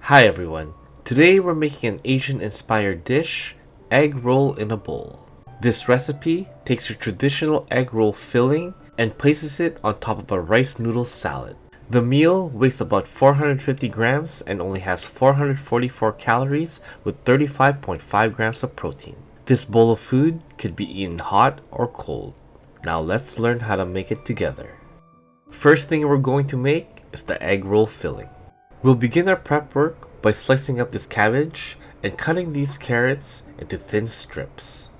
Hi everyone, today we're making an Asian inspired dish, egg roll in a bowl. This recipe takes your traditional egg roll filling and places it on top of a rice noodle salad. The meal weighs about 450 grams and only has 444 calories with 35.5 grams of protein. This bowl of food could be eaten hot or cold. Now let's learn how to make it together. First thing we're going to make is the egg roll filling. We'll begin our prep work by slicing up this cabbage and cutting these carrots into thin strips.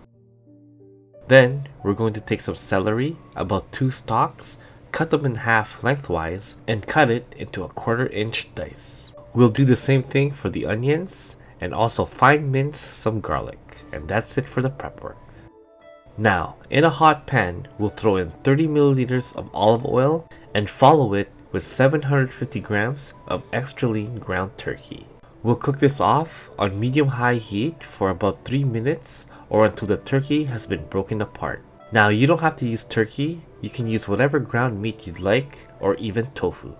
Then we're going to take some celery, about 2 stalks, cut them in half lengthwise, and cut it into a 1/4 inch dice. We'll do the same thing for the onions and also fine mince some garlic, and that's it for the prep work. Now, in a hot pan, we'll throw in 30 milliliters of olive oil and follow it with 750 grams of extra lean ground turkey. We'll cook this off on medium-high heat for about 3 minutes or until the turkey has been broken apart. Now you don't have to use turkey, you can use whatever ground meat you'd like or even tofu.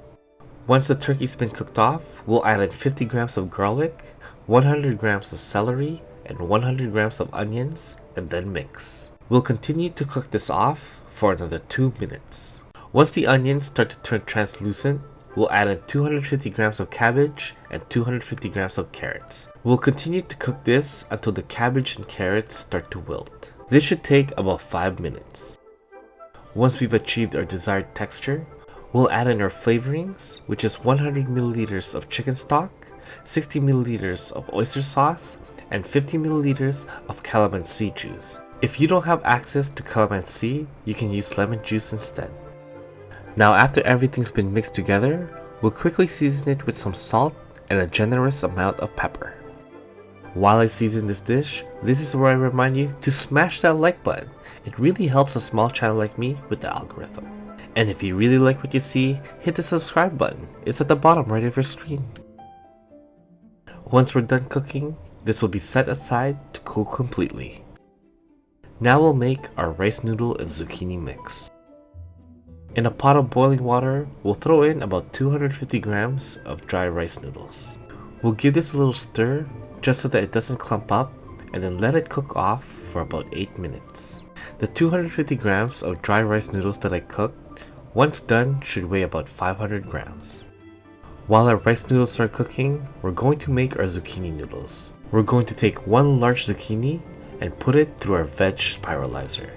Once the turkey's been cooked off, we'll add in 50 grams of garlic, 100 grams of celery, and 100 grams of onions, and then mix. We'll continue to cook this off for another 2 minutes. Once the onions start to turn translucent, we'll add in 250 grams of cabbage and 250 grams of carrots. We'll continue to cook this until the cabbage and carrots start to wilt. This should take about 5 minutes. Once we've achieved our desired texture, we'll add in our flavorings, which is 100 milliliters of chicken stock, 60 milliliters of oyster sauce, and 50 milliliters of calamansi juice. If you don't have access to calamansi, you can use lemon juice instead. Now after everything's been mixed together, we'll quickly season it with some salt and a generous amount of pepper. While I season this dish, this is where I remind you to smash that like button. It really helps a small channel like me with the algorithm. And if you really like what you see, hit the subscribe button. It's at the bottom right of your screen. Once we're done cooking, this will be set aside to cool completely. Now we'll make our rice noodle and zucchini mix. In a pot of boiling water, we'll throw in about 250 grams of dry rice noodles. We'll give this a little stir just so that it doesn't clump up, and then let it cook off for about 8 minutes. The 250 grams of dry rice noodles that I cooked, once done, should weigh about 500 grams. While our rice noodles are cooking, we're going to make our zucchini noodles. We're going to take 1 large zucchini and put it through our veg spiralizer.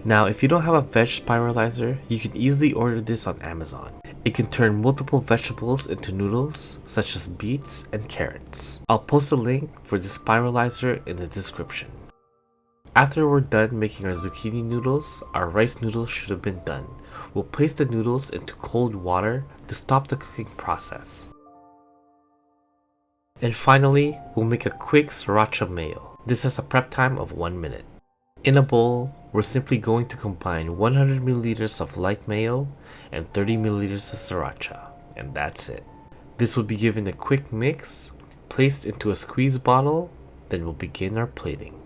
Now, if you don't have a veg spiralizer, you can easily order this on Amazon. It can turn multiple vegetables into noodles, such as beets and carrots. I'll post a link for the spiralizer in the description. After we're done making our zucchini noodles, our rice noodles should have been done. We'll place the noodles into cold water to stop the cooking process. And finally, we'll make a quick Sriracha mayo. This has a prep time of 1 minute. In a bowl, we're simply going to combine 100 milliliters of light mayo and 30 milliliters of Sriracha, and that's it. This will be given a quick mix, placed into a squeeze bottle, then we'll begin our plating.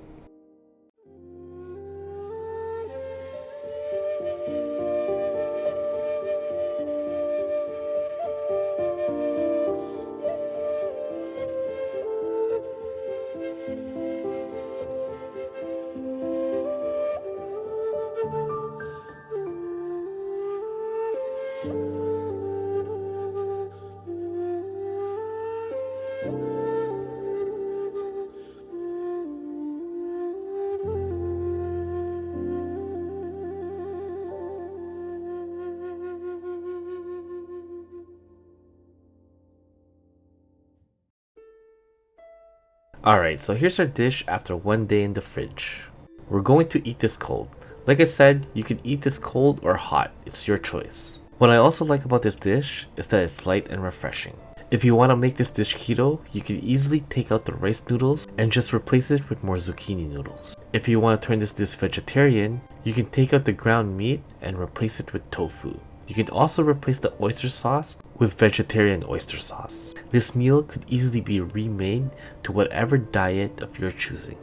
Alright, so here's our dish after 1 day in the fridge. We're going to eat this cold. Like I said, you can eat this cold or hot, it's your choice. What I also like about this dish is that it's light and refreshing. If you want to make this dish keto, you can easily take out the rice noodles and just replace it with more zucchini noodles. If you want to turn this dish vegetarian, you can take out the ground meat and replace it with tofu. You can also replace the oyster sauce with vegetarian oyster sauce. This meal could easily be remade to whatever diet of your choosing.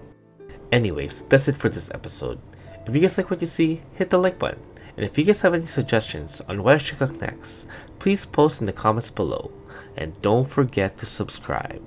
Anyways, that's it for this episode. If you guys like what you see, hit the like button. And if you guys have any suggestions on what I should cook next, please post in the comments below. And don't forget to subscribe.